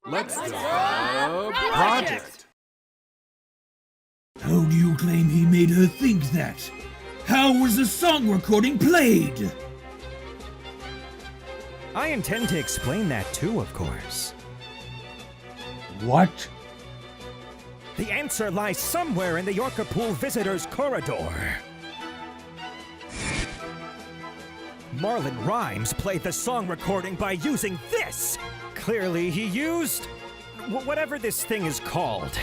Let's go project! How do you claim he made her think that? How was the song recording played? I intend to explain that too, of course. What? The answer lies somewhere in the Yorker Pool Visitors Corridor. Marlon Rhymes played the song recording by using this! Clearly he used... whatever this thing is called.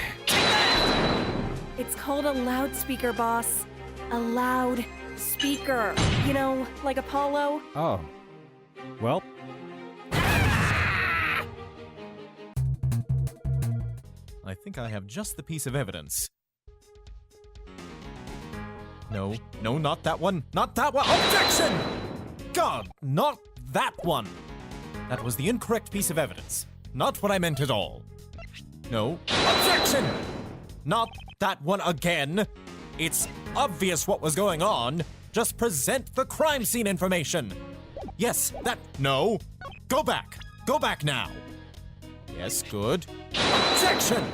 It's called a loudspeaker, boss. A loud speaker. You know, like Apollo. Oh. Well... I think I have just the piece of evidence. No, not that one. Not that one! Objection! God, not that one! That was the incorrect piece of evidence. Not what I meant at all. No. Objection! Not that one again. It's obvious what was going on. Just present the crime scene information. Yes, that... No. Go back. Go back now. Yes, good. Objection!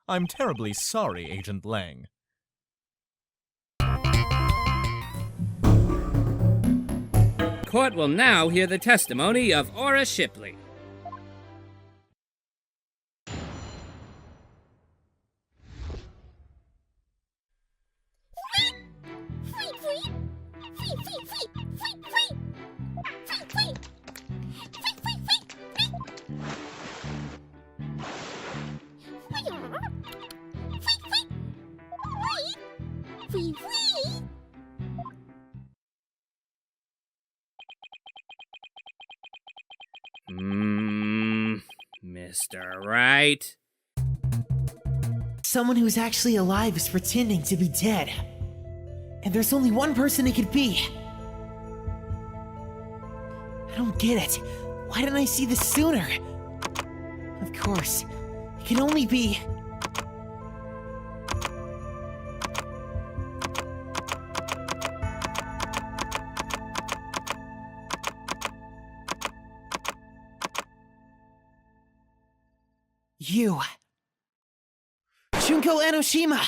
I'm terribly sorry, Agent Lang. Court will now hear the testimony of Aura Shipley. Mr. Right. Someone who's actually alive is pretending to be dead. And there's only one person it could be. I don't get it. Why didn't I see this sooner? Of course, it can only be... you. Junko Enoshima!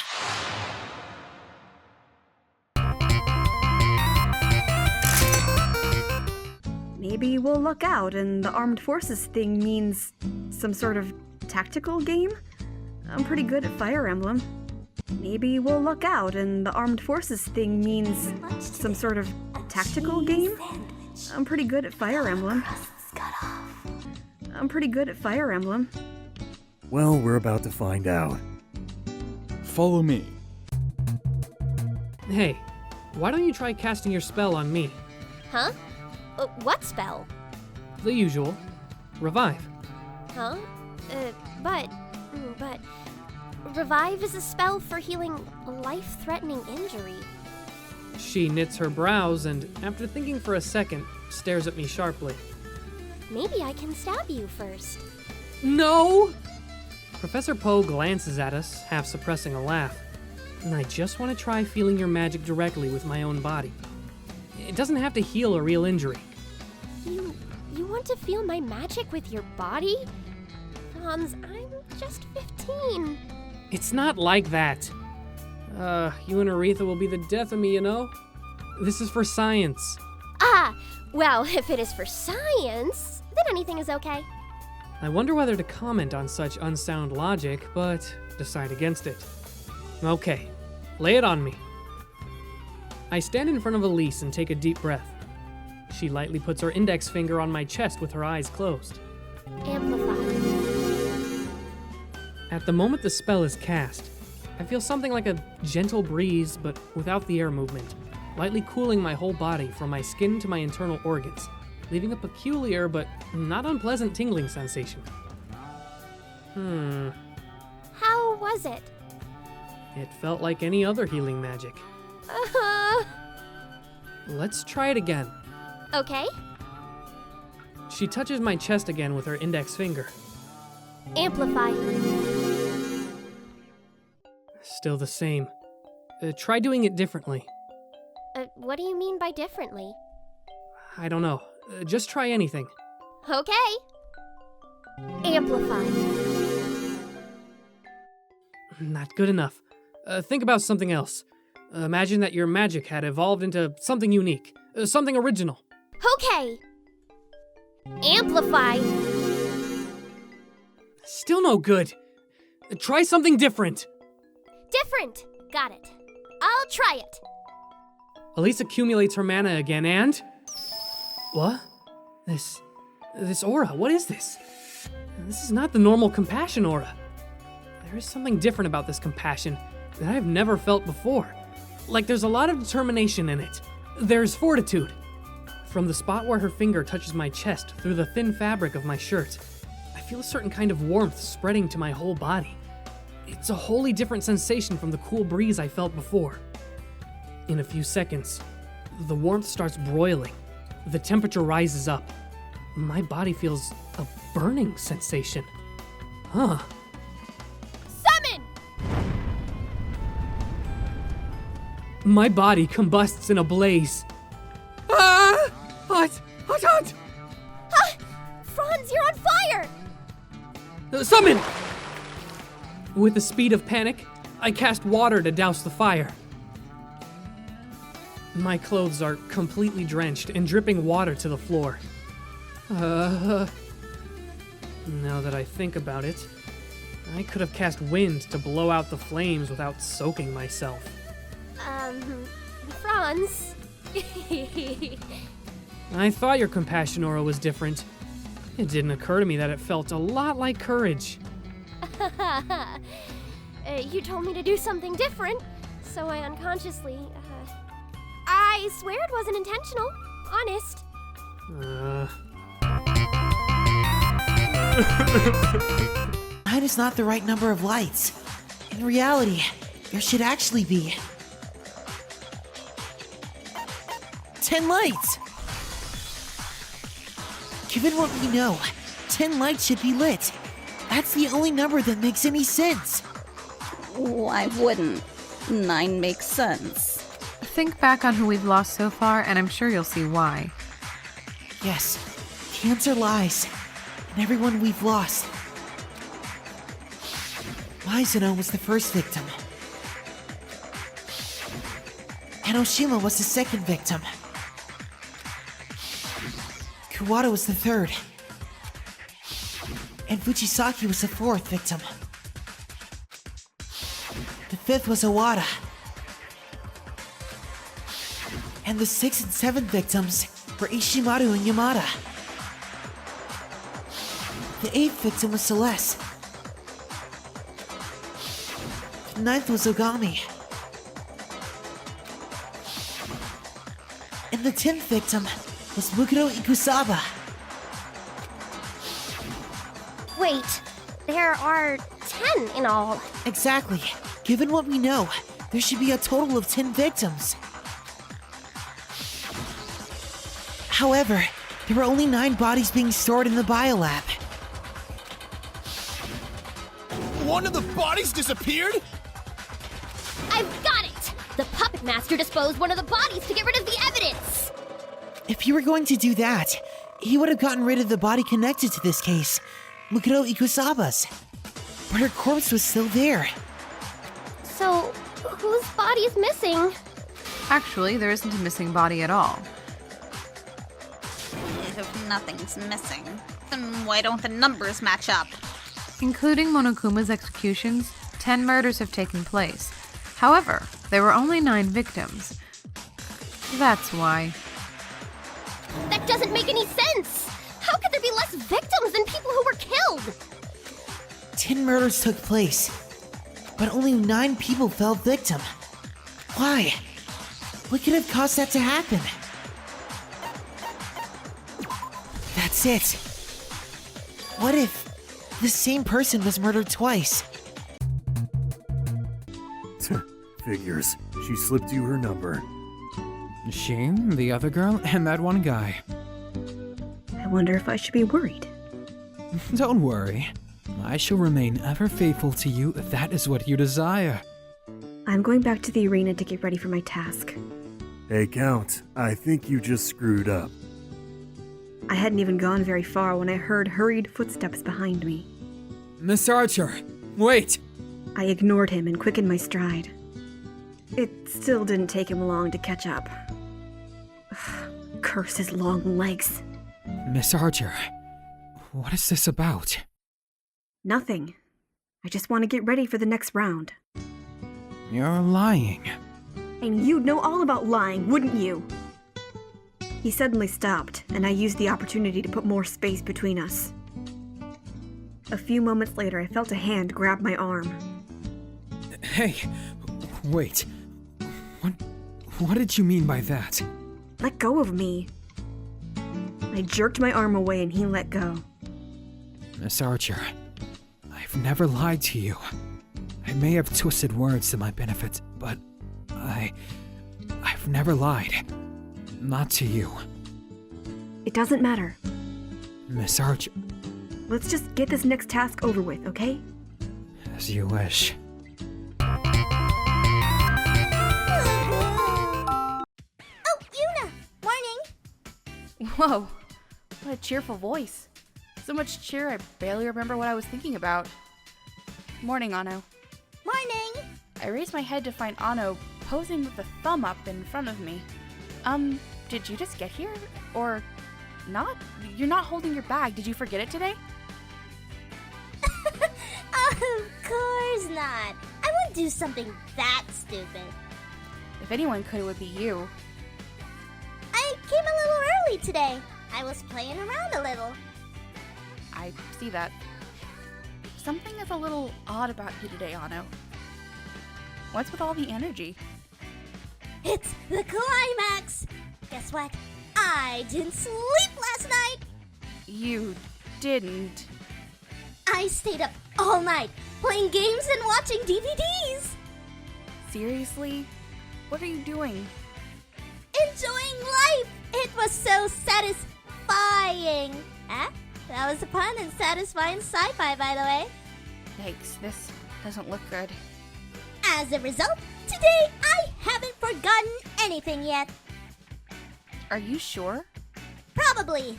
Maybe we'll luck out and the armed forces thing means some sort of tactical game? I'm pretty good at Fire Emblem. Maybe we'll luck out and the armed forces thing means some sort of tactical game? I'm pretty good at Fire Emblem. I'm pretty good at Fire Emblem. Well, we're about to find out. Follow me. Hey, why don't you try casting your spell on me? Huh? What spell? The usual. Revive. Huh? But... Revive is a spell for healing life-threatening injury. She knits her brows and, after thinking for a second, stares at me sharply. Maybe I can stab you first. No! Professor Poe glances at us, half suppressing a laugh. And I just want to try feeling your magic directly with my own body. It doesn't have to heal a real injury. You want to feel my magic with your body? Hans, I'm just 15. It's not like that. You and Aretha will be the death of me, you know? This is for science. Ah, well, if it is for science, then anything is okay. I wonder whether to comment on such unsound logic, but decide against it. Okay, lay it on me. I stand in front of Elise and take a deep breath. She lightly puts her index finger on my chest with her eyes closed. Amplify. At the moment the spell is cast, I feel something like a gentle breeze, but without the air movement, lightly cooling my whole body from my skin to my internal organs, leaving a peculiar but not unpleasant tingling sensation. How was it? It felt like any other healing magic. Let's try it again. Okay. She touches my chest again with her index finger. Amplify. Still the same. Try doing it differently. What do you mean by differently? I don't know. Just try anything. Okay. Amplify. Not good enough. Think about something else. Imagine that your magic had evolved into something unique, something original. Okay. Amplify. Still no good. Try something different. Different. Got it. I'll try it. Elise accumulates her mana again and... What? This aura, what is this? This is not the normal compassion aura. There is something different about this compassion that I've never felt before. Like there's a lot of determination in it. There's fortitude. From the spot where her finger touches my chest through the thin fabric of my shirt, I feel a certain kind of warmth spreading to my whole body. It's a wholly different sensation from the cool breeze I felt before. In a few seconds, the warmth starts broiling. The temperature rises up. My body feels a burning sensation. Huh. Summon! My body combusts in a blaze. Ah! Hot! Franz, you're on fire! Summon! With the speed of panic, I cast water to douse the fire. My clothes are completely drenched and dripping water to the floor. Now that I think about it, I could have cast wind to blow out the flames without soaking myself. Franz. I thought your compassion aura was different. It didn't occur to me that it felt a lot like courage. You told me to do something different, so I unconsciously, I swear it wasn't intentional. Honest. 9 is not the right number of lights. In reality, there should actually be 10 lights! Given what we know, 10 lights should be lit. That's the only number that makes any sense. Why wouldn't? 9 makes sense. Think back on who we've lost so far, and I'm sure you'll see why. Yes, the answer lies in everyone we've lost. Mizuno was the first victim. Enoshima was the second victim. Kuwata was the third. And Fujisaki was the fourth victim. The fifth was Owada. And the sixth and seventh victims were Ishimaru and Yamada. The eighth victim was Celeste. The ninth was Ogami. And the 10th victim was Mukuro Ikusaba. Wait, there are 10 in all. Exactly. Given what we know, there should be a total of 10 victims. However, there were only 9 bodies being stored in the biolab. One of the bodies disappeared? I've got it! The puppet master disposed one of the bodies to get rid of the evidence! If he were going to do that, he would have gotten rid of the body connected to this case, Mukuro Ikusaba's. But her corpse was still there. So, whose body is missing? Actually, there isn't a missing body at all. If nothing's missing, then why don't the numbers match up? Including Monokuma's executions, 10 murders have taken place. However, there were only 9 victims. That's why. That doesn't make any sense! How could there be less victims than people who were killed? 10 murders took place, but only 9 people fell victim. Why? What could have caused that to happen? That's it. What if the same person was murdered twice? Figures. She slipped you her number. She, the other girl, and that one guy. I wonder if I should be worried. Don't worry. I shall remain ever faithful to you if that is what you desire. I'm going back to the arena to get ready for my task. Hey, Count. I think you just screwed up. I hadn't even gone very far when I heard hurried footsteps behind me. Miss Archer, wait! I ignored him and quickened my stride. It still didn't take him long to catch up. Curse his long legs. Miss Archer, what is this about? Nothing. I just want to get ready for the next round. You're lying. And you'd know all about lying, wouldn't you? He suddenly stopped, and I used the opportunity to put more space between us. A few moments later, I felt a hand grab my arm. Hey, wait. What did you mean by that? Let go of me. I jerked my arm away and he let go. Miss Archer, I've never lied to you. I may have twisted words to my benefit, but I've never lied. Not to you. It doesn't matter. Miss Archer. Let's just get this next task over with, okay? As you wish. Whoa, what a cheerful voice. So much cheer I barely remember what I was thinking about. Morning, Anno. Morning! I raised my head to find Anno posing with a thumb up in front of me. Did you just get here? Or not? You're not holding your bag. Did you forget it today? Of course not. I wouldn't do something that stupid. If anyone could, it would be you. I came a little early today. I was playing around a little. I see that. Something is a little odd about you today, Anno. What's with all the energy? It's the climax! Guess what? I didn't sleep last night! You didn't. I stayed up all night playing games and watching DVDs! Seriously? What are you doing? Enjoying life! It was so satisfying! Huh? That was a pun in satisfying sci-fi, by the way. Yikes, this doesn't look good. As a result, today I haven't forgotten anything yet. Are you sure? Probably.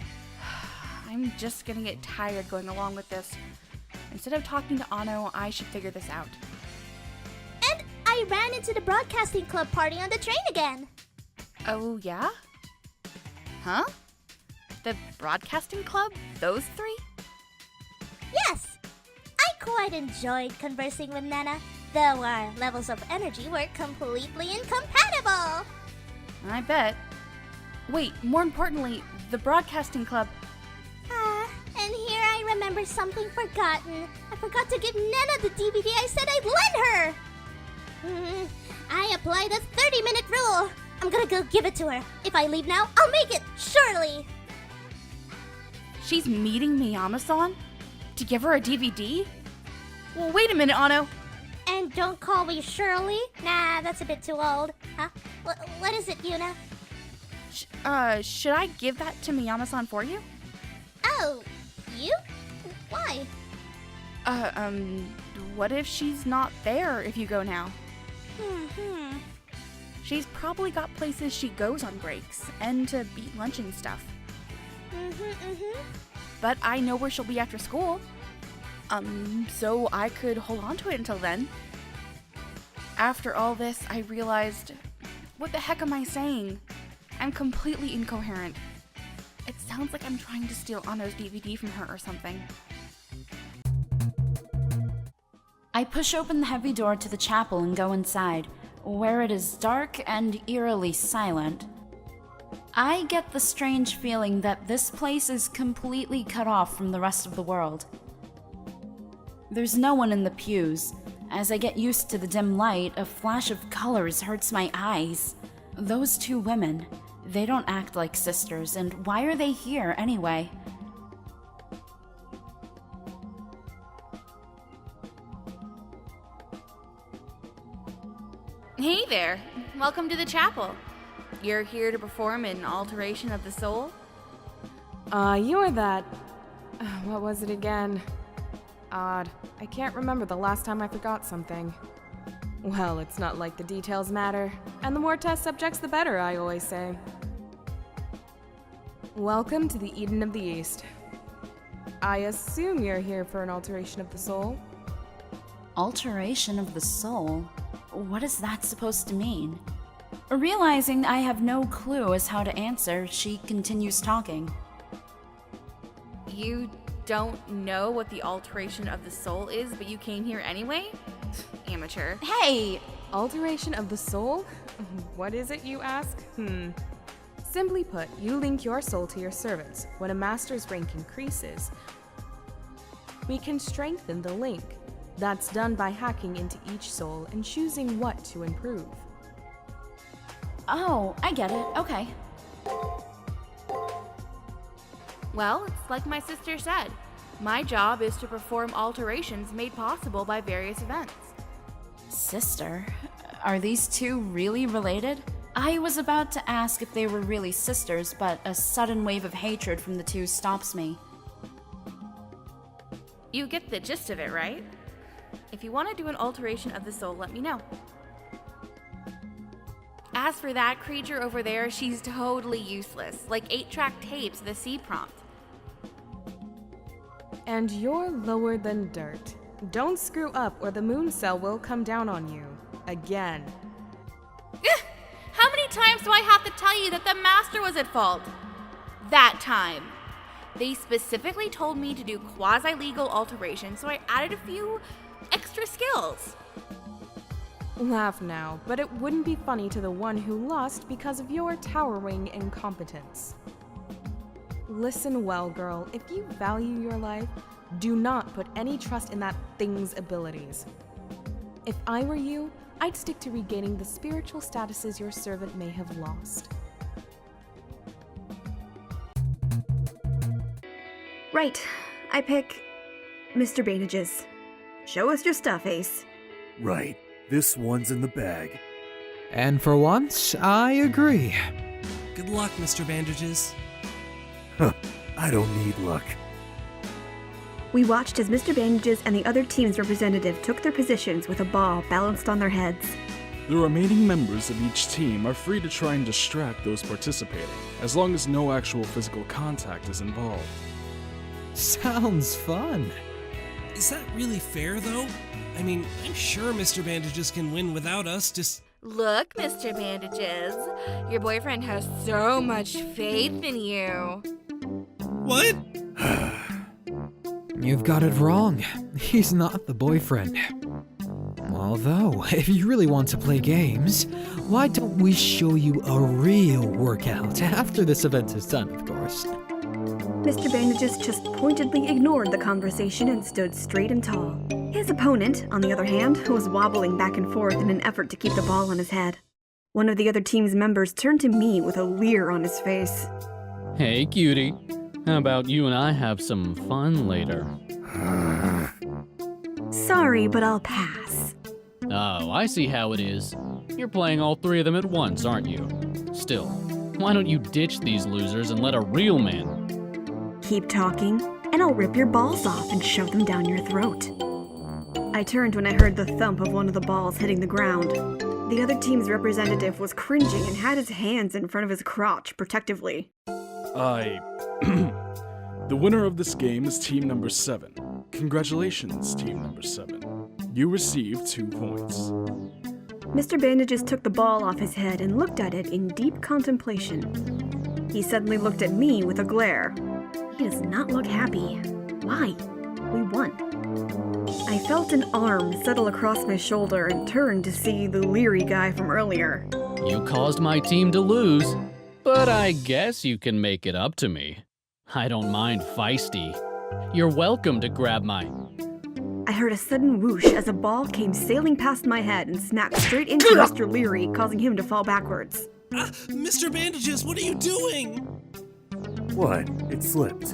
I'm just gonna get tired going along with this. Instead of talking to Anno, I should figure this out. And I ran into the broadcasting club party on the train again. Oh, yeah? Huh? The broadcasting club? Those three? Yes. I quite enjoyed conversing with Nana, though our levels of energy were completely incompatible. I bet. Wait, more importantly, the broadcasting club... And here I remember something forgotten. I forgot to give Nana the DVD I said I'd lend her. I applied the 30-minute rule. I'm gonna go give it to her. If I leave now, I'll make it, surely. She's meeting Miyama-san? To give her a DVD? Well, wait a minute, Anno. And don't call me Shirley. Nah, that's a bit too old. Huh? What is it, Yuna? Should I give that to Miyama-san for you? Oh, you? Why? What if she's not there if you go now? She's probably got places she goes on breaks, and to beat lunch and stuff. But I know where she'll be after school. So I could hold on to it until then. After all this, I realized, what the heck am I saying? I'm completely incoherent. It sounds like I'm trying to steal Anno's DVD from her or something. I push open the heavy door to the chapel and go inside, where it is dark and eerily silent. I get the strange feeling that this place is completely cut off from the rest of the world. There's no one in the pews. As I get used to the dim light, a flash of colors hurts my eyes. Those two women, they don't act like sisters, and why are they here anyway? Hey there! Welcome to the chapel. You're here to perform an alteration of the soul? You're that... what was it again? Odd. I can't remember the last time I forgot something. Well, it's not like the details matter, and the more test subjects the better, I always say. Welcome to the Eden of the East. I assume you're here for an alteration of the soul? Alteration of the soul? What is that supposed to mean? Realizing I have no clue as how to answer, she continues talking. You don't know what the alteration of the soul is, but you came here anyway? Amateur. Hey! Alteration of the soul? What is it, you ask? Simply put, you link your soul to your servants. When a master's rank increases, we can strengthen the link. That's done by hacking into each soul and choosing what to improve. Oh, I get it. Okay. Well, it's like my sister said. My job is to perform alterations made possible by various events. Sister? Are these two really related? I was about to ask if they were really sisters, but a sudden wave of hatred from the two stops me. You get the gist of it, right? If you want to do an alteration of the soul, let me know. As for that creature over there, she's totally useless. Like 8-track tapes, the C prompt. And you're lower than dirt. Don't screw up or the moon cell will come down on you. Again. How many times do I have to tell you that the master was at fault? That time. They specifically told me to do quasi-legal alterations, so I added a few extra skills. Laugh now, but it wouldn't be funny to the one who lost because of your towering incompetence. Listen well, girl. If you value your life, do not put any trust in that thing's abilities. If I were you, I'd stick to regaining the spiritual statuses your servant may have lost. Right. I pick Mr. Bandages. Show us your stuff, Ace. Right. This one's in the bag. And for once, I agree. Good luck, Mr. Bandages. Huh. I don't need luck. We watched as Mr. Bandages and the other team's representative took their positions with a ball balanced on their heads. The remaining members of each team are free to try and distract those participating, as long as no actual physical contact is involved. Sounds fun. Is that really fair, though? I mean, I'm sure Mr. Bandages can win without us, just... Look, Mr. Bandages, your boyfriend has so much faith in you. What? You've got it wrong. He's not the boyfriend. Although, if you really want to play games, why don't we show you a real workout after this event is done, of course. Mr. Bandages just pointedly ignored the conversation and stood straight and tall. His opponent, on the other hand, was wobbling back and forth in an effort to keep the ball on his head. One of the other team's members turned to me with a leer on his face. Hey, cutie. How about you and I have some fun later? Sorry, but I'll pass. Oh, I see how it is. You're playing all three of them at once, aren't you? Still, why don't you ditch these losers and let a real man... Keep talking, and I'll rip your balls off and shove them down your throat. I turned when I heard the thump of one of the balls hitting the ground. The other team's representative was cringing and had his hands in front of his crotch protectively. The winner of this game is team number 7. Congratulations, team number 7. You received 2 points. Mr. Bandages took the ball off his head and looked at it in deep contemplation. He suddenly looked at me with a glare. He does not look happy. Why? We won. I felt an arm settle across my shoulder and turned to see the leery guy from earlier. You caused my team to lose, but I guess you can make it up to me. I don't mind feisty. You're welcome to grab my... I heard a sudden whoosh as a ball came sailing past my head and smacked straight into Mr. Leary, causing him to fall backwards. Mr. Bandages, what are you doing? What? It slipped.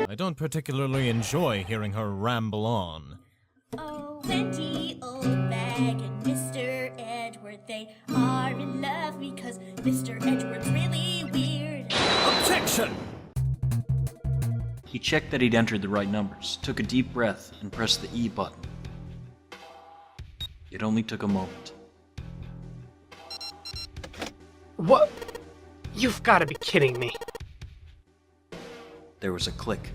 I don't particularly enjoy hearing her ramble on. Oh, Wendy, old bag, and Mr. Edward, they are in love because Mr. Edward's really weird. Objection! He checked that he'd entered the right numbers, took a deep breath, and pressed the E button. It only took a moment. What? You've got to be kidding me. There was a click.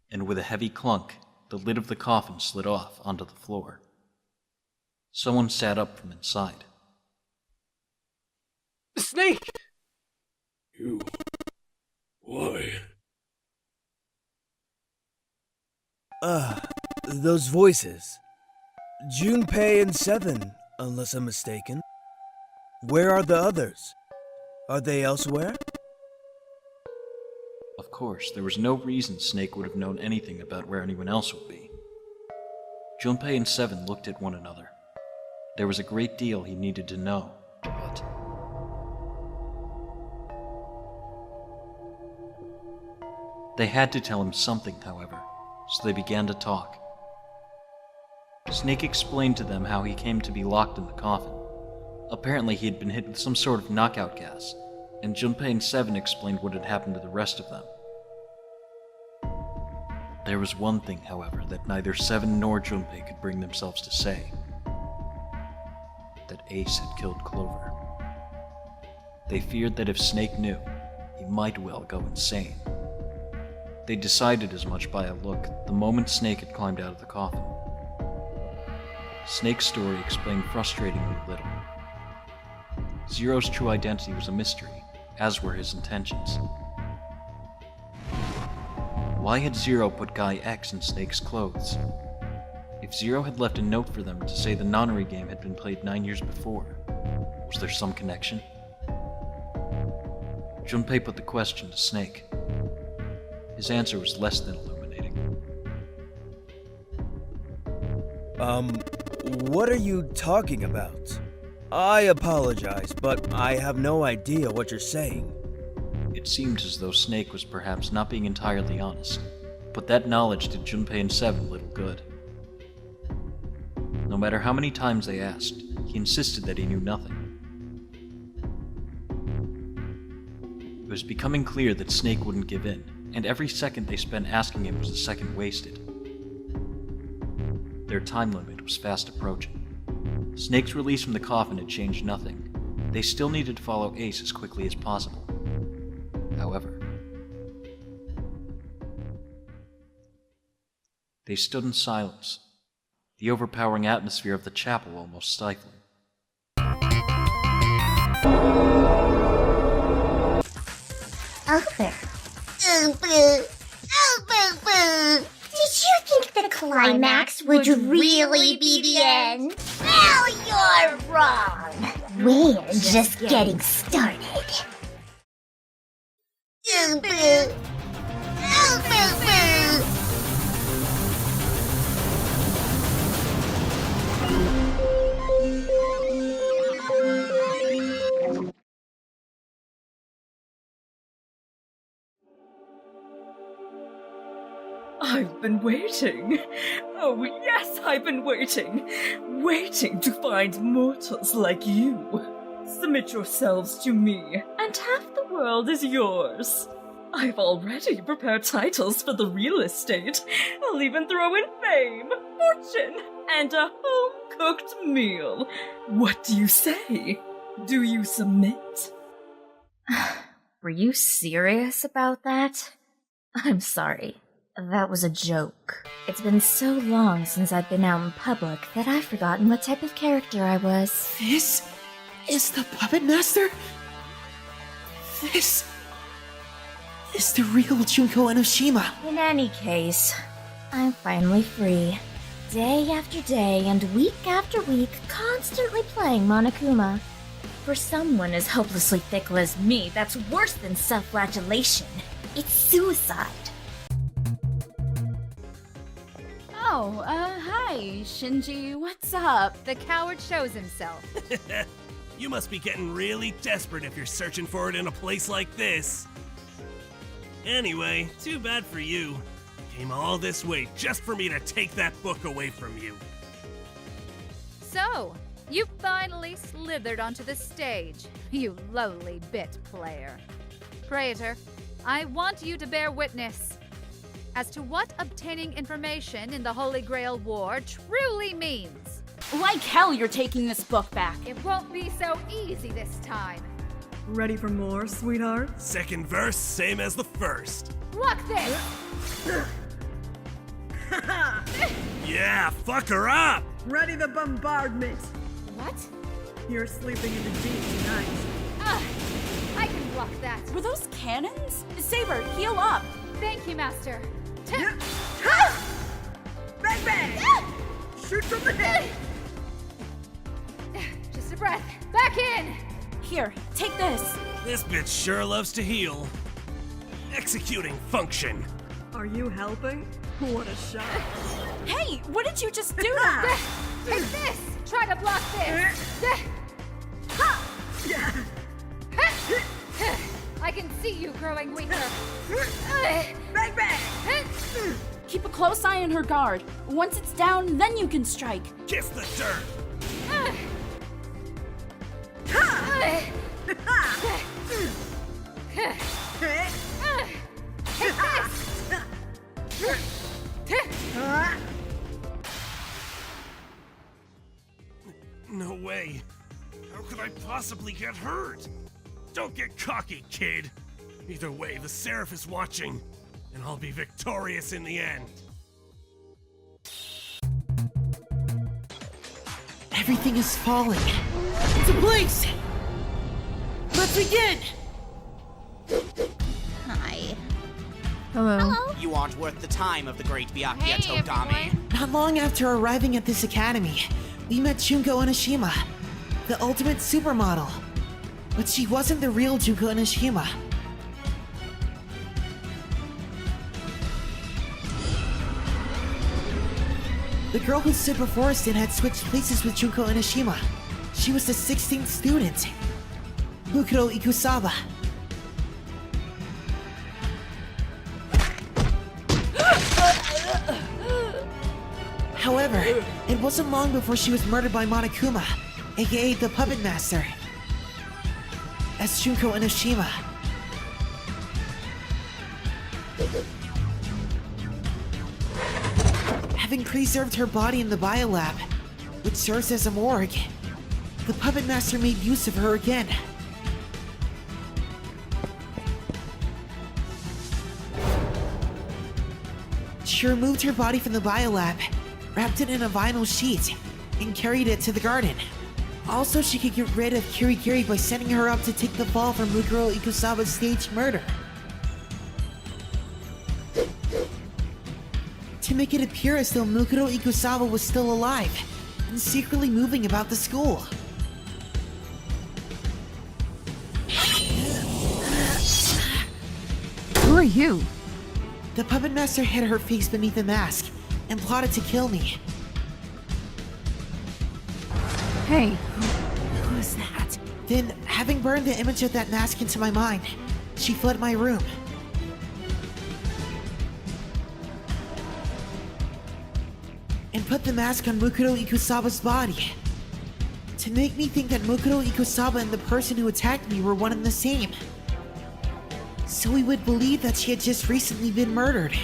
And with a heavy clunk, the lid of the coffin slid off onto the floor. Someone sat up from inside. Snake! You... Why? Those voices. Junpei and Seven, unless I'm mistaken. Where are the others? Are they elsewhere? Of course, there was no reason Snake would have known anything about where anyone else would be. Junpei and Seven looked at one another. There was a great deal he needed to know, but... They had to tell him something, however, so they began to talk. Snake explained to them how he came to be locked in the coffin. Apparently he had been hit with some sort of knockout gas, and Junpei and Seven explained what had happened to the rest of them. There was one thing, however, that neither Seven nor Junpei could bring themselves to say. That Ace had killed Clover. They feared that if Snake knew, he might well go insane. They decided as much by a look the moment Snake had climbed out of the coffin. Snake's story explained frustratingly little. Zero's true identity was a mystery, as were his intentions. Why had Zero put Guy X in Snake's clothes? If Zero had left a note for them to say the nonary game had been played 9 years before, was there some connection? Junpei put the question to Snake. His answer was less than illuminating. What are you talking about? I apologize, but I have no idea what you're saying. It seemed as though Snake was perhaps not being entirely honest, but that knowledge did Junpei and Seven little good. No matter how many times they asked, he insisted that he knew nothing. It was becoming clear that Snake wouldn't give in, and every second they spent asking him was a second wasted. Their time limit was fast approaching. Snake's release from the coffin had changed nothing. They still needed to follow Ace as quickly as possible. However, they stood in silence, the overpowering atmosphere of the chapel almost stifling. Albert. Did you think the climax would really be the end? Well, you're wrong. We're just getting started. I've been waiting. Oh, yes, I've been waiting. Waiting to find mortals like you. Submit yourselves to me, and half the world is yours. I've already prepared titles for the real estate. I'll even throw in fame, fortune, and a home-cooked meal. What do you say? Do you submit? Were you serious about that? I'm sorry. That was a joke. It's been so long since I've been out in public that I've forgotten what type of character I was. This is the Puppet Master? This is the real Junko Enoshima. In any case, I'm finally free. Day after day and week after week, constantly playing Monokuma. For someone as hopelessly fickle as me, that's worse than self-flagellation. It's suicide. Oh, hi, Shinji. What's up? The coward shows himself. You must be getting really desperate if you're searching for it in a place like this. Anyway, too bad for you. Came all this way just for me to take that book away from you. So, you finally slithered onto the stage, you lowly bit player. Praetor, I want you to bear witness as to what obtaining information in the Holy Grail War truly means. Like hell you're taking this book back. It won't be so easy this time. Ready for more, sweetheart? Second verse, same as the first. Look this! Yeah, fuck her up! Ready the bombardment! What? You're sleeping in the deep tonight. I can block that. Were those cannons? Saber, heal up. Thank you, Master. Bang bang! Shoot from the hip! Just a breath. Back in! Here, take this. This bitch sure loves to heal. Executing function. Are you helping? What a shot. Hey, what did you just do? Take this! Try to block this! I can see you growing weaker. Bang bang! Keep a close eye on her guard. Once it's down, then you can strike. Kiss the dirt. No way. How could I possibly get hurt? Don't get cocky, kid. Either way, the Seraph is watching, and I'll be victorious in the end. Everything is falling into place. Let's begin. Hi. Hello. You aren't worth the time of the great Byakuya Otome. Not long after arriving at this academy, we met Junko Onishima, the ultimate supermodel. But she wasn't the real Junko Onishima. The girl who stood before us then had switched places with Junko Onishima. She was the 16th student, Mukuro Ikusaba. However, it wasn't long before she was murdered by Monokuma, aka the Puppet Master, as Junko Onishima. Having preserved her body in the biolab, which serves as a morgue, the Puppet Master made use of her again. She removed her body from the biolab, wrapped it in a vinyl sheet, and carried it to the garden. Also, she could get rid of Kirigiri by sending her up to take the fall for Mukuro Ikusaba's staged murder. To make it appear as though Mukuro Ikusaba was still alive, and secretly moving about the school. Who are you? The Puppet Master hid her face beneath a mask, and plotted to kill me. Hey. Who is that? Then, having burned the image of that mask into my mind, she fled my room. And put the mask on Mukuro Ikusaba's body. To make me think that Mukuro Ikusaba and the person who attacked me were one and the same. So we would believe that she had just recently been murdered.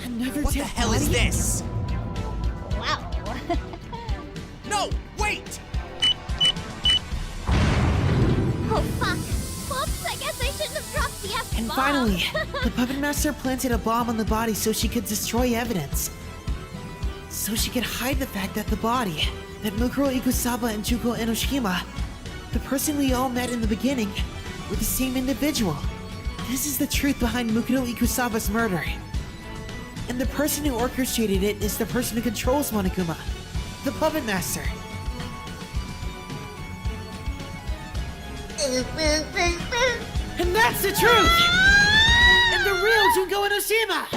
Another What the dead hell is body? this? Wow. No, wait! Oh fuck! Whoops, I guess I shouldn't have dropped the F-bomb! And finally, the Puppet Master planted a bomb on the body so she could destroy evidence. So she could hide the fact that the body, that Mukuro Ikusaba and Junko Enoshima, the person we all met in the beginning, were the same individual. This is the truth behind Mukuro Ikusaba's murder. And the person who orchestrated it is the person who controls Monokuma, the Puppet Master. And that's the truth! And the real Junko Enoshima!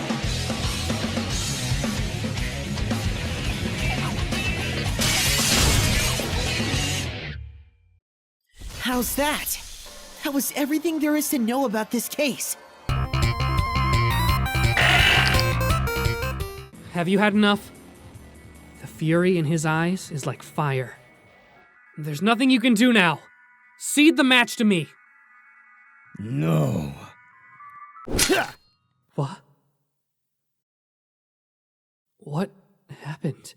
How's that? That was everything there is to know about this case. Have you had enough? The fury in his eyes is like fire. There's nothing you can do now. Cede the match to me. No. What? What happened?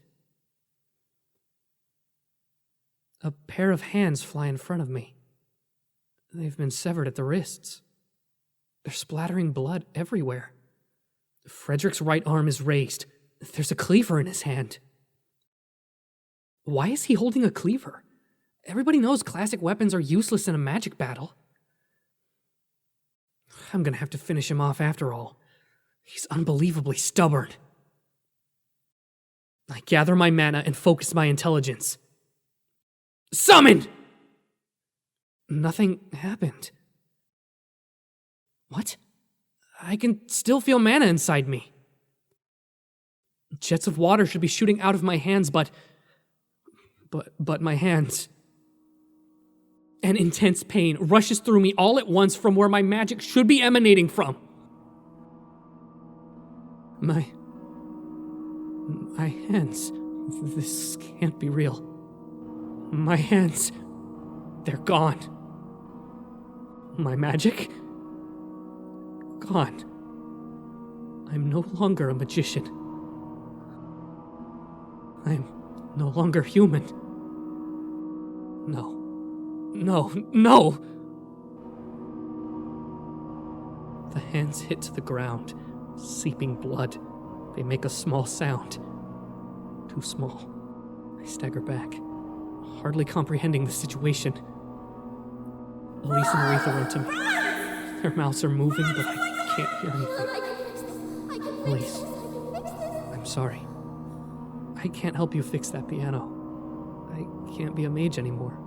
A pair of hands fly in front of me. They've been severed at the wrists. They're splattering blood everywhere. Frederick's right arm is raised. There's a cleaver in his hand. Why is he holding a cleaver? Everybody knows classic weapons are useless in a magic battle. I'm gonna have to finish him off after all. He's unbelievably stubborn. I gather my mana and focus my intelligence. Summon! Nothing happened. What? I can still feel mana inside me. Jets of water should be shooting out of my hands, but my hands. An intense pain rushes through me all at once from where my magic should be emanating from. My hands. This can't be real. My hands. They're gone. My magic? Gone. I'm no longer a magician. I'm no longer human. No. The hands hit to the ground, seeping blood. They make a small sound. Too small. I stagger back, hardly comprehending the situation. Elise and Aretha run to me. Their mouths are moving, but I can't hear anything. Elise, I'm sorry. I can't help you fix that piano. I can't be a mage anymore.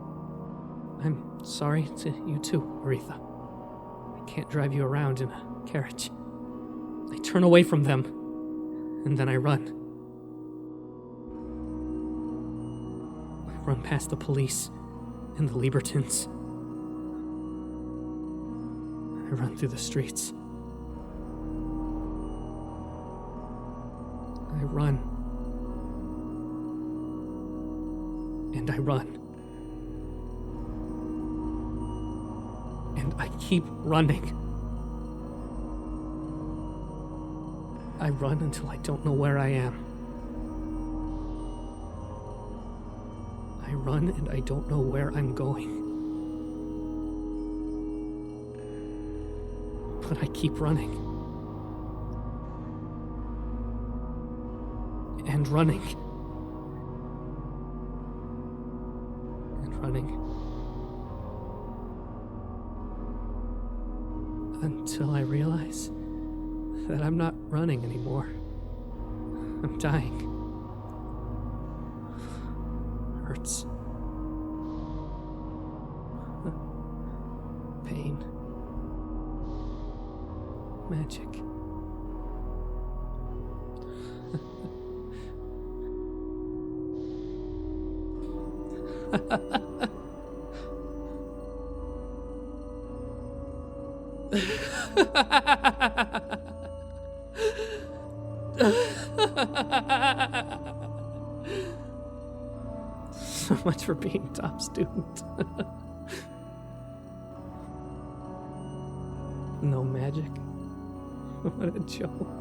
I'm sorry to you too, Aretha. I can't drive you around in a carriage. I turn away from them, and then I run. I run past the police and the Libertins. I run through the streets. I run. And I run. And I keep running. I run until I don't know where I am. I run and I don't know where I'm going. But I keep running. And running. And running. Until I realize that I'm not running anymore. I'm dying. Hurts. Pain. Magic. So much for being top student. No magic. What a joke.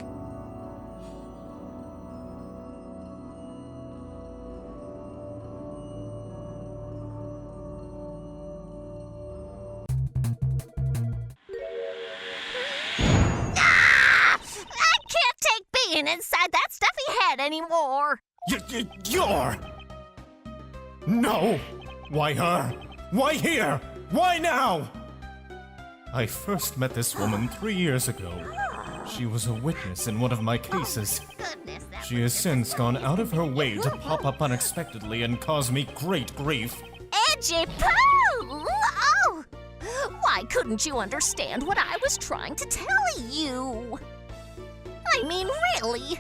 Inside that stuffy head anymore. You're... No! Why her? Why here? Why now? I first met this woman 3 years ago. She was a witness in one of my cases. She has since gone out of her way to pop up unexpectedly and cause me great grief. Edgy poo! Oh! Why couldn't you understand what I was trying to tell you? I mean, really?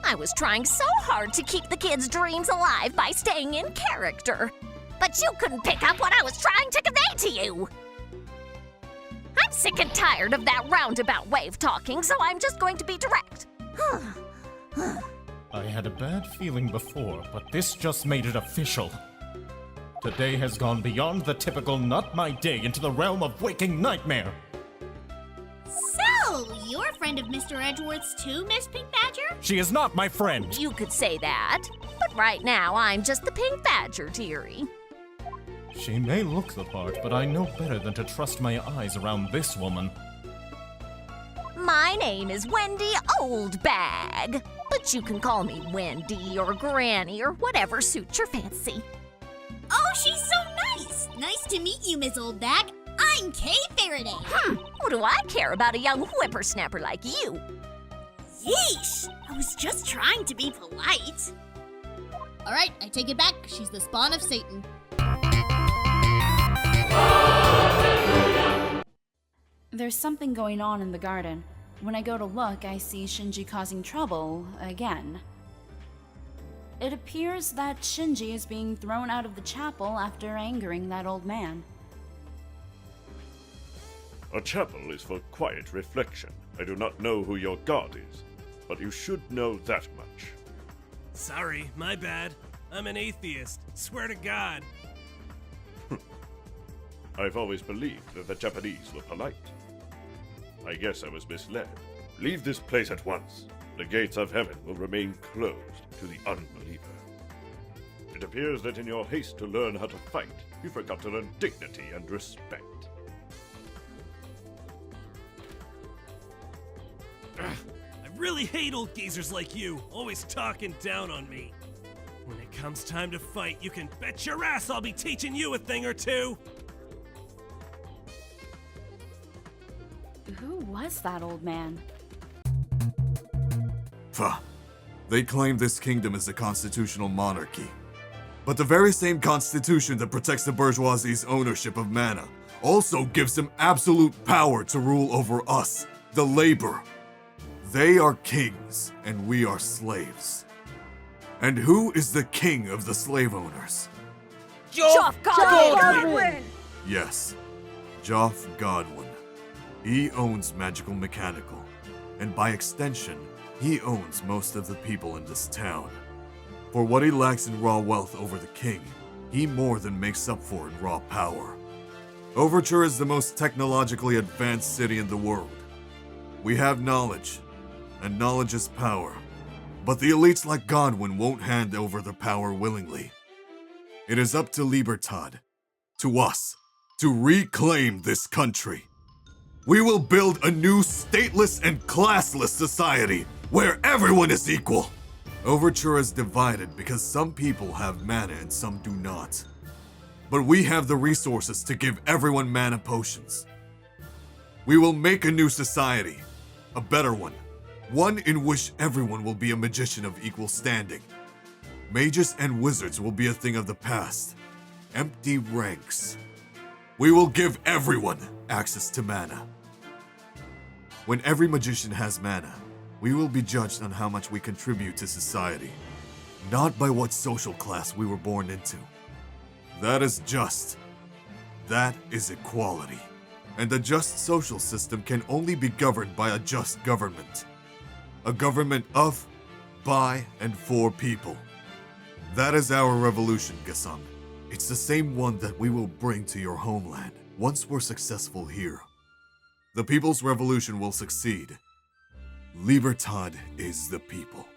I was trying so hard to keep the kids' dreams alive by staying in character. But you couldn't pick up what I was trying to convey to you. I'm sick and tired of that roundabout way of talking, so I'm just going to be direct. I had a bad feeling before, but this just made it official. Today has gone beyond the typical not my day into the realm of waking nightmare. So, you're friend of Mr. Edgeworth's too, Miss Pink Badger? She is not my friend. You could say that, but right now I'm just the Pink Badger, dearie. She may look the part, but I know better than to trust my eyes around this woman. My name is Wendy Oldbag, but you can call me Wendy or Granny or whatever suits your fancy. Oh, she's so nice! Nice to meet you, Miss Oldbag. I'm Kay Faraday. What do I care about a young whippersnapper like you? Yeesh! I was just trying to be polite. Alright, I take it back. She's the spawn of Satan. There's something going on in the garden. When I go to look, I see Shinji causing trouble again. It appears that Shinji is being thrown out of the chapel after angering that old man. A chapel is for quiet reflection. I do not know who your god is, but you should know that much. Sorry, my bad. I'm an atheist. Swear to God. I've always believed that the Japanese were polite. I guess I was misled. Leave this place at once. The gates of heaven will remain closed to the unbeliever. It appears that in your haste to learn how to fight, you forgot to learn dignity and respect. I really hate old geezers like you, always talking down on me. When it comes time to fight, you can bet your ass I'll be teaching you a thing or two. Who was that old man? They claim this kingdom is a constitutional monarchy. But the very same constitution that protects the bourgeoisie's ownership of mana also gives them absolute power to rule over us, the labor. They are kings, and we are slaves. And who is the king of the slave owners? Joff Godwin! Yes, Joff Godwin. He owns Magical Mechanical, and by extension, he owns most of the people in this town. For what he lacks in raw wealth over the king, he more than makes up for in raw power. Overture is the most technologically advanced city in the world. We have knowledge, and knowledge is power. But the elites like Godwin won't hand over their power willingly. It is up to Libertad, to us, to reclaim this country. We will build a new stateless and classless society where everyone is equal. Overture is divided because some people have mana and some do not. But we have the resources to give everyone mana potions. We will make a new society, a better one. One in which everyone will be a magician of equal standing. Mages and wizards will be a thing of the past. Empty ranks. We will give everyone access to mana. When every magician has mana, we will be judged on how much we contribute to society, not by what social class we were born into. That is just. That is equality. And a just social system can only be governed by a just government. A government of, by, and for people. That is our revolution, Gasung. It's the same one that we will bring to your homeland once we're successful here. The people's revolution will succeed. Libertad is the people.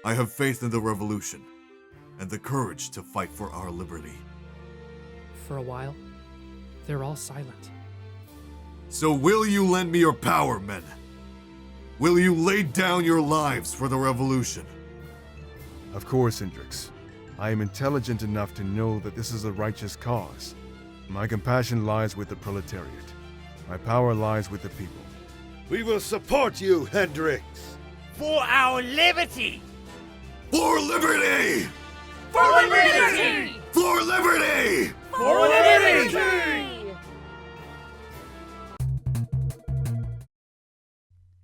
I have faith in the revolution and the courage to fight for our liberty. For a while, they're all silent. So will you lend me your power, men? Will you lay down your lives for the revolution? Of course, Hendrix. I am intelligent enough to know that this is a righteous cause. My compassion lies with the proletariat. My power lies with the people. We will support you, Hendrix. For our liberty! For liberty! For liberty! For liberty! For liberty!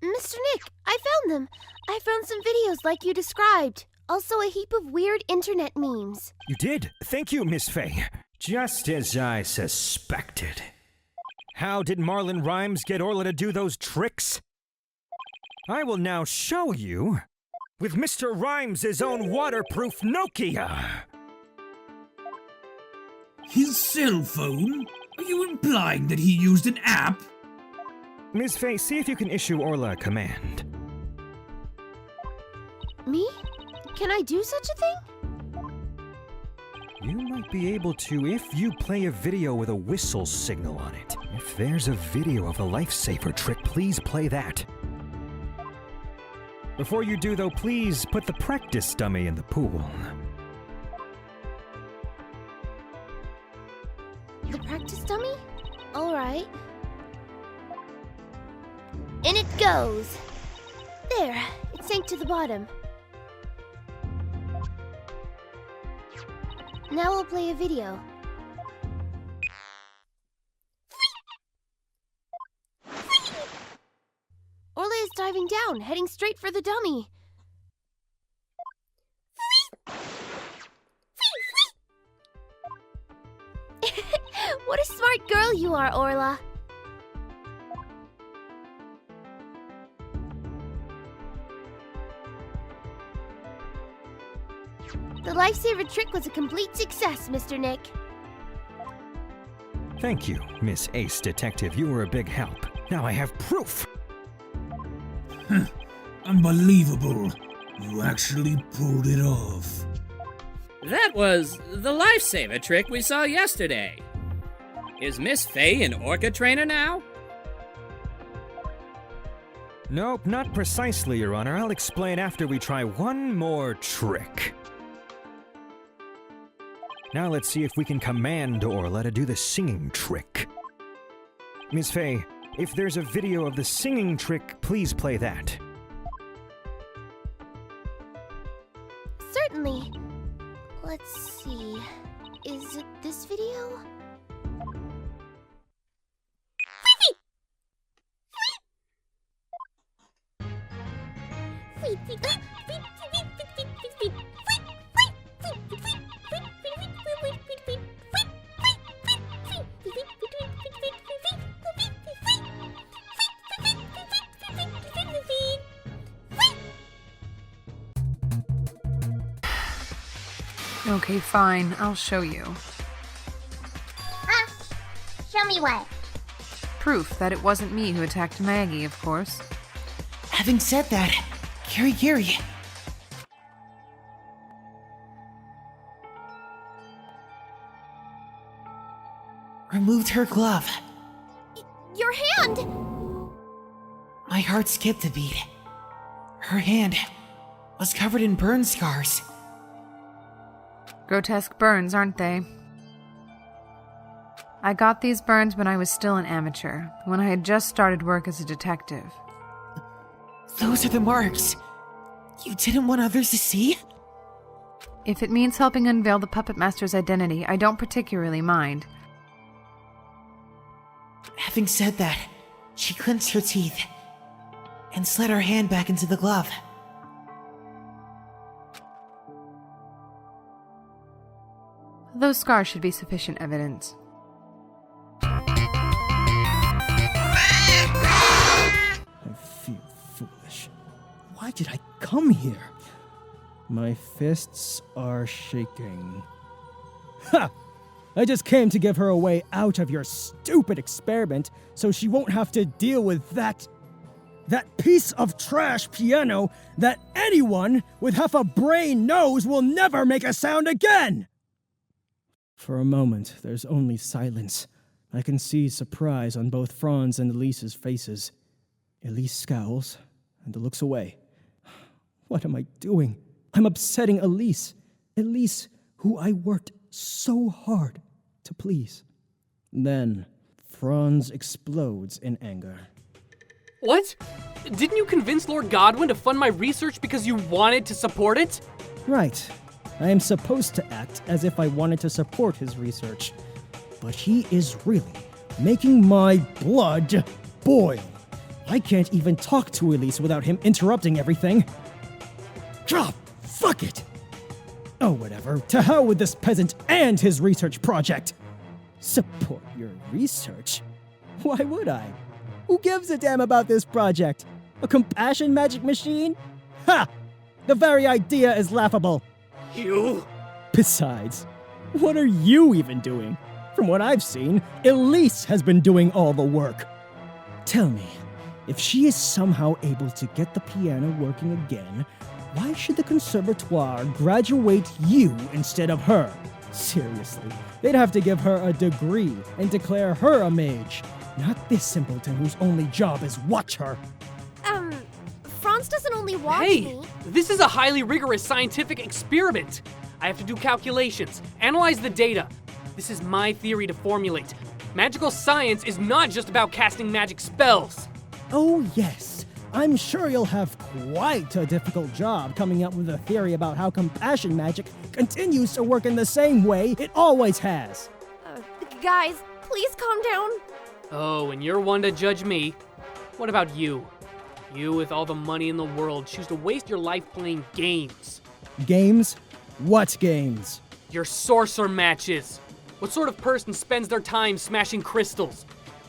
Mr. Nick, I found them. I found some videos like you described. Also a heap of weird internet memes. You did? Thank you, Miss Faye. Just as I suspected. How did Marlon Rhymes get Orla to do those tricks? I will now show you with Mr. Rhymes' own waterproof Nokia. His cell phone? Are you implying that he used an app? Ms. Faye, see if you can issue Orla a command. Me? Can I do such a thing? You might be able to if you play a video with a whistle signal on it. If there's a video of the lifesaver trick, please play that. Before you do, though, please put the practice dummy in the pool. The practice dummy? Alright. In it goes! There, it sank to the bottom. Now we'll play a video. Orla is diving down, heading straight for the dummy. What a smart girl you are, Orla. The lifesaver trick was a complete success, Mr. Nick. Thank you, Miss Ace Detective. You were a big help. Now I have proof! Unbelievable. You actually pulled it off. That was the lifesaver trick we saw yesterday. Is Miss Faye an orca trainer now? Nope, not precisely, Your Honor. I'll explain after we try one more trick. Now let's see if we can command Orla to do the singing trick. Miss Faye, if there's a video of the singing trick, please play that. Certainly. Let's see. Is it this video? Okay, fine. I'll show you. Show me what? Proof that it wasn't me who attacked Maggie, of course. Having said that, Gary. Removed her glove. Your hand! My heart skipped a beat. Her hand was covered in burn scars. Grotesque burns, aren't they? I got these burns when I was still an amateur, when I had just started work as a detective. Those are the marks. You didn't want others to see? If it means helping unveil the Puppet Master's identity, I don't particularly mind. Having said that, she clenched her teeth and slid her hand back into the glove. Those scars should be sufficient evidence. I feel foolish. Why did I come here? My fists are shaking. Ha! I just came to give her a way out of your stupid experiment so she won't have to deal with that piece of trash piano that anyone with half a brain knows will never make a sound again! For a moment, there's only silence. I can see surprise on both Franz and Elise's faces. Elise scowls and looks away. What am I doing? I'm upsetting Elise. Elise, who I worked so hard to please. Then, Franz explodes in anger. What? Didn't you convince Lord Godwin to fund my research because you wanted to support it? Right. I am supposed to act as if I wanted to support his research. But he is really making my blood boil. I can't even talk to Elise without him interrupting everything. Ah, fuck it! Oh, whatever. To hell with this peasant and his research project! Support your research? Why would I? Who gives a damn about this project? A compassion magic machine? Ha! The very idea is laughable. You? Besides, what are you even doing? From what I've seen, Elise has been doing all the work. Tell me, if she is somehow able to get the piano working again, why should the conservatoire graduate you instead of her? Seriously, they'd have to give her a degree and declare her a mage, not this simpleton whose only job is watch her. Franz doesn't only watch Hey, me. this is a highly rigorous scientific experiment. I have to do calculations, analyze the data. This is my theory to formulate. Magical science is not just about casting magic spells. Oh yes, I'm sure you'll have quite a difficult job coming up with a theory about how compassion magic continues to work in the same way it always has. Guys, please calm down. Oh, and you're one to judge me. What about you? You, with all the money in the world, choose to waste your life playing games. Games? What games? Your sorcerer matches. What sort of person spends their time smashing crystals?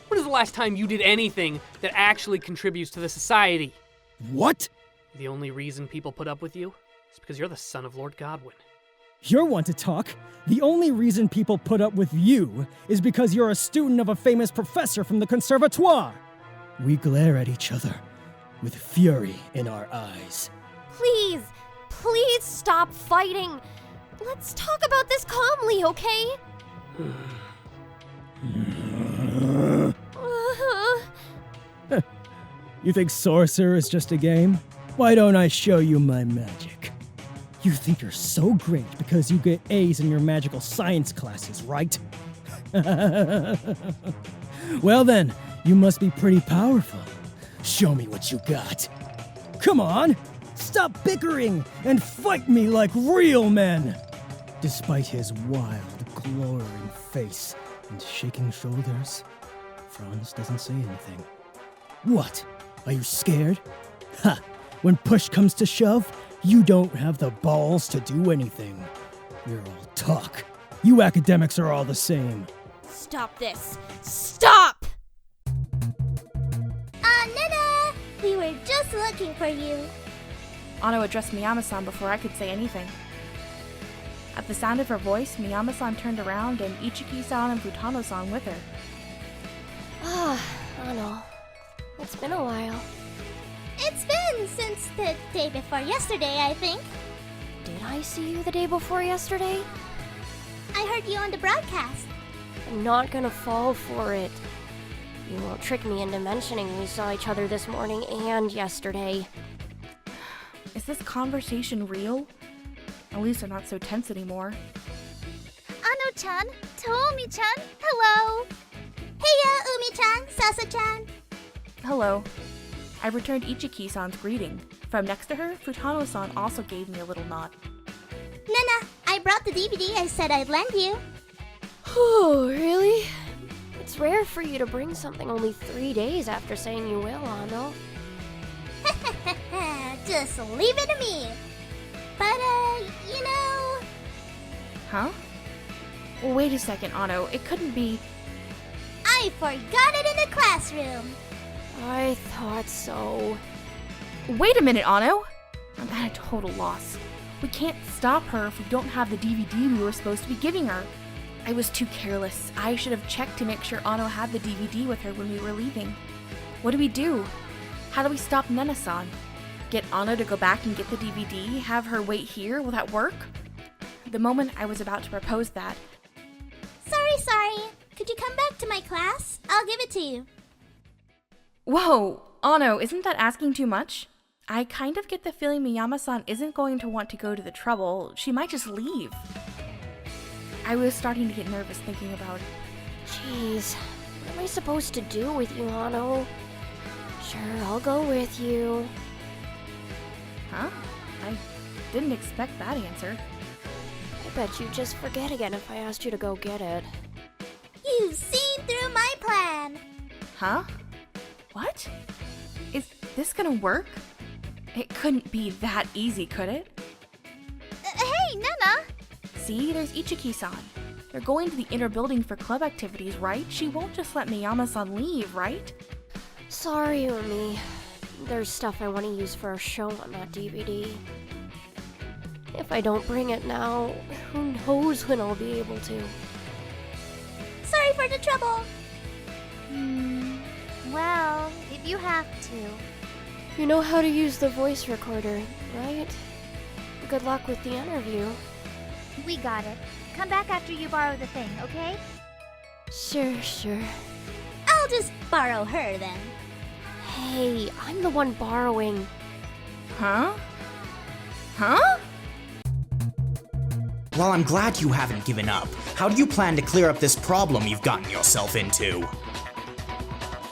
When is the last time you did anything that actually contributes to the society? What? The only reason people put up with you is because you're the son of Lord Godwin. You're one to talk. The only reason people put up with you is because you're a student of a famous professor from the conservatoire. We glare at each other with fury in our eyes. Please stop fighting. Let's talk about this calmly, okay? You think sorcerer is just a game? Why don't I show you my magic? You think you're so great because you get A's in your magical science classes, right? Well then, you must be pretty powerful. Show me what you got. Come on! Stop bickering and fight me like real men! Despite his wild, glowering face and shaking shoulders, Franz doesn't say anything. What? Are you scared? Ha! When push comes to shove, you don't have the balls to do anything. You're all talk. You academics are all the same. Stop this. Stop! Nana! We were just looking for you. Ano addressed Miyama-san before I could say anything. At the sound of her voice, Miyama-san turned around and Ichiki-san and Futano-san with her. Ano. It's been a while. It's been since the day before yesterday, I think. Did I see you the day before yesterday? I heard you on the broadcast. I'm not gonna fall for it. You won't trick me into mentioning we saw each other this morning and yesterday. Is this conversation real? At least I'm not so tense anymore. Ano-chan, Tomi-chan, hello. Heya, Umi-chan, Sasa-chan. Hello. I returned Ichiki-san's greeting. From next to her, Futano-san also gave me a little nod. Nana, I brought the DVD I said I'd lend you. Oh, really? It's rare for you to bring something only 3 days after saying you will, Ano. Just leave it to me. But, you know... Huh? Wait a second, Ano. It couldn't be... I forgot it in the classroom. I thought so. Wait a minute, Ano! I'm at a total loss. We can't stop her if we don't have the DVD we were supposed to be giving her. I was too careless. I should have checked to make sure Ano had the DVD with her when we were leaving. What do? How do we stop Nana-san? Get Ano to go back and get the DVD? Have her wait here? Will that work? The moment I was about to propose that... Sorry. Could you come back to my class? I'll give it to you. Whoa! Ano, isn't that asking too much? I kind of get the feeling Miyama-san isn't going to want to go to the trouble. She might just leave. I was starting to get nervous thinking about it. Jeez, what am I supposed to do with you, Ano? Sure, I'll go with you. Huh? I didn't expect that answer. I bet you'd just forget again if I asked you to go get it. You've seen through my plan. Huh? What? Is this gonna work? It couldn't be that easy, could it? Hey, Nana! See, there's Ichiki-san. They're going to the inner building for club activities, right? She won't just let Miyama-san leave, right? Sorry, Umi. There's stuff I want to use for our show on that DVD. If I don't bring it now, who knows when I'll be able to. Sorry for the trouble. Well, if you have to. You know how to use the voice recorder, right? Good luck with the interview. We got it. Come back after you borrow the thing, okay? Sure. I'll just borrow her then. Hey, I'm the one borrowing. Huh? Well, I'm glad you haven't given up. How do you plan to clear up this problem you've gotten yourself into?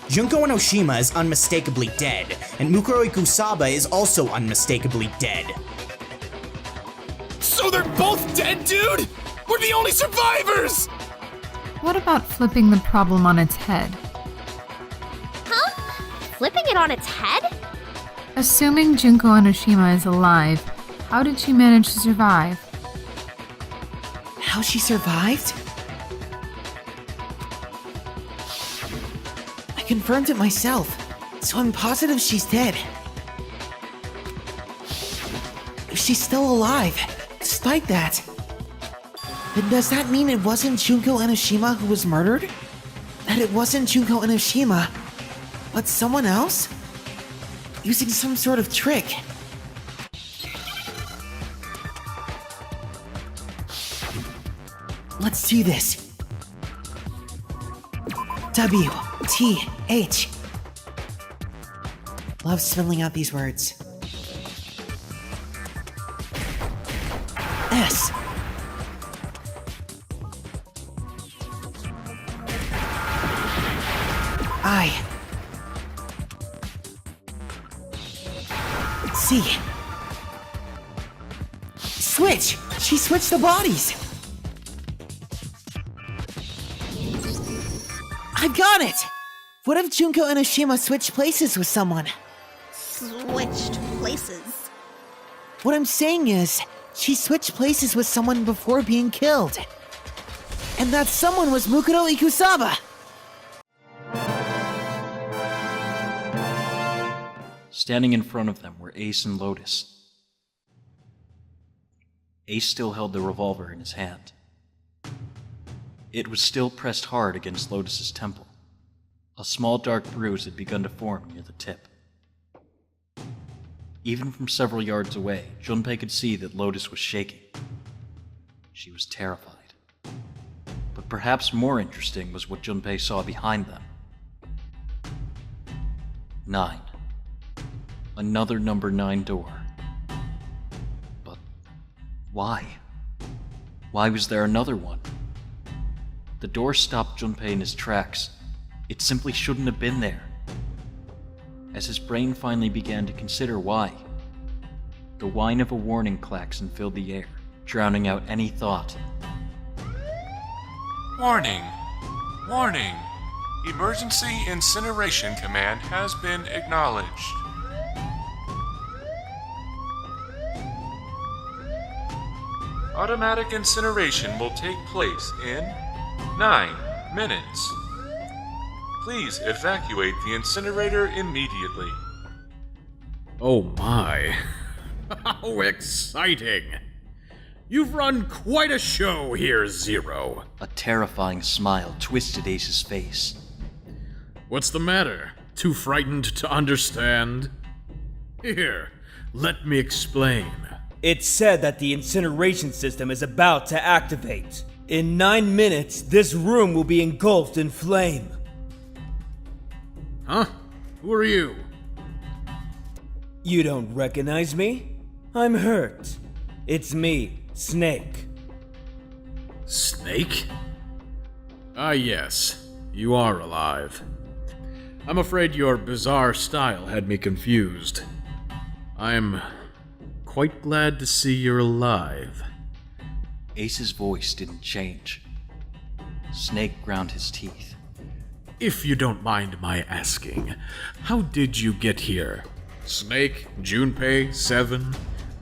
Junko and Oshima is unmistakably dead, and Mukuro Ikusaba is also unmistakably dead. So they're both dead, dude? We're the only survivors! What about flipping the problem on its head? Huh? Flipping it on its head? Assuming Junko Enoshima is alive, how did she manage to survive? How she survived? I confirmed it myself, so I'm positive she's dead. If she's still alive, despite that, then does that mean it wasn't Junko Enoshima who was murdered? That it wasn't Junko Enoshima, but someone else? Using some sort of trick. Let's do this. W, T, H. Love spelling out these words. S. I. C. Switch! She switched the bodies! I've got it! What if Junko Enoshima switched places with someone? Switched places? What I'm saying is, she switched places with someone before being killed. And that someone was Mukuro Ikusaba! Standing in front of them were Ace and Lotus. Ace still held the revolver in his hand. It was still pressed hard against Lotus's temple. A small dark bruise had begun to form near the tip. Even from several yards away, Junpei could see that Lotus was shaking. She was terrified. But perhaps more interesting was what Junpei saw behind them. 9. Another number 9 door. But why? Why was there another one? The door stopped Junpei in his tracks. It simply shouldn't have been there. As his brain finally began to consider why, the whine of a warning klaxon filled the air, drowning out any thought. Warning! Warning! Emergency incineration command has been acknowledged. Automatic incineration will take place in 9 minutes. Please evacuate the incinerator immediately. Oh my. How exciting! You've run quite a show here, Zero. A terrifying smile twisted Ace's face. What's the matter? Too frightened to understand? Here, let me explain. It's said that the incineration system is about to activate. In 9 minutes, this room will be engulfed in flame. Huh? Who are you? You don't recognize me? I'm hurt. It's me, Snake. Snake? Ah, yes. You are alive. I'm afraid your bizarre style had me confused. I'm quite glad to see you're alive. Ace's voice didn't change. Snake ground his teeth. If you don't mind my asking, how did you get here? Snake, Junpei, 7?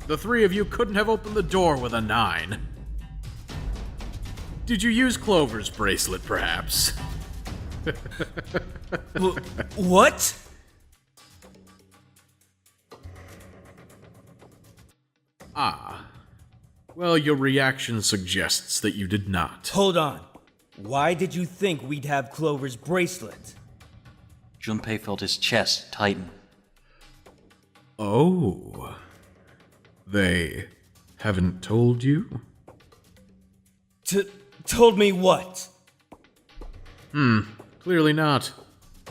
The three of you couldn't have opened the door with a 9. Did you use Clover's bracelet, perhaps? What? Ah. Well, your reaction suggests that you did not. Hold on. Why did you think we'd have Clover's bracelet? Junpei felt his chest tighten. Oh. They haven't told you? Told me what? Clearly not.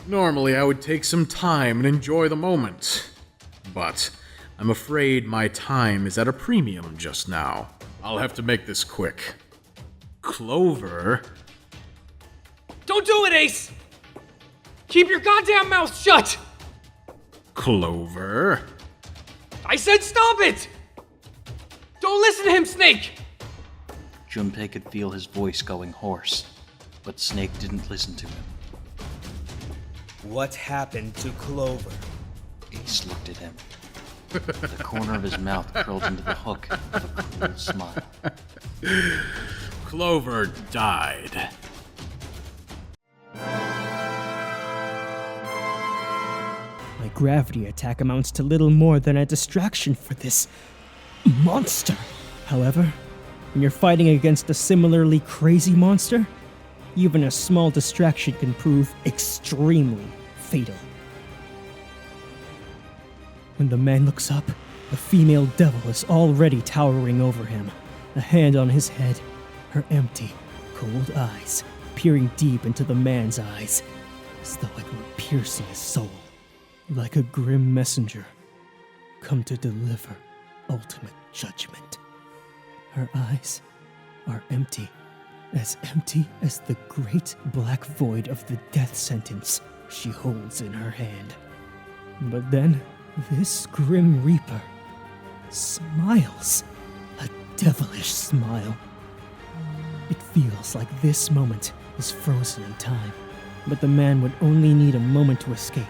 Normally I would take some time and enjoy the moment. But I'm afraid my time is at a premium just now. I'll have to make this quick. Clover? Don't do it, Ace! Keep your goddamn mouth shut! Clover? I said stop it! Don't listen to him, Snake! Junpei could feel his voice going hoarse, but Snake didn't listen to him. What happened to Clover? Ace looked at him. The corner of his mouth curled into the hook of a cruel smile. Clover died. My gravity attack amounts to little more than a distraction for this monster. However, when you're fighting against a similarly crazy monster, even a small distraction can prove extremely fatal. When the man looks up, the female devil is already towering over him, a hand on his head, her empty, cold eyes peering deep into the man's eyes, as though it were piercing his soul, like a grim messenger come to deliver ultimate judgment. Her eyes are empty as the great black void of the death sentence she holds in her hand. But then, this grim reaper smiles, a devilish smile. It feels like this moment is frozen in time, but the man would only need a moment to escape.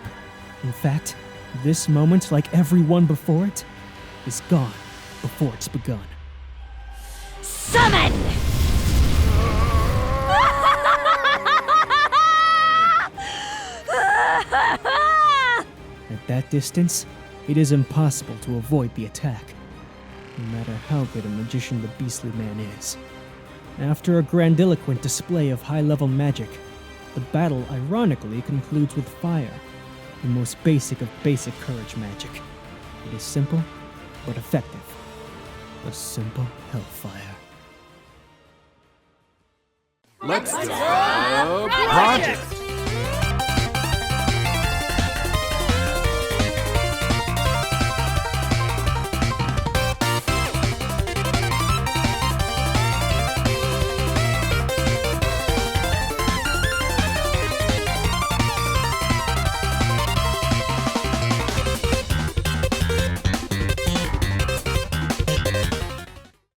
In fact, this moment, like every one before it, is gone before it's begun. Summon! At that distance, it is impossible to avoid the attack, no matter how good a magician the beastly man is. After a grandiloquent display of high-level magic, the battle ironically concludes with fire, the most basic of basic courage magic. It is simple, but effective. A simple hellfire. Let's go! Project!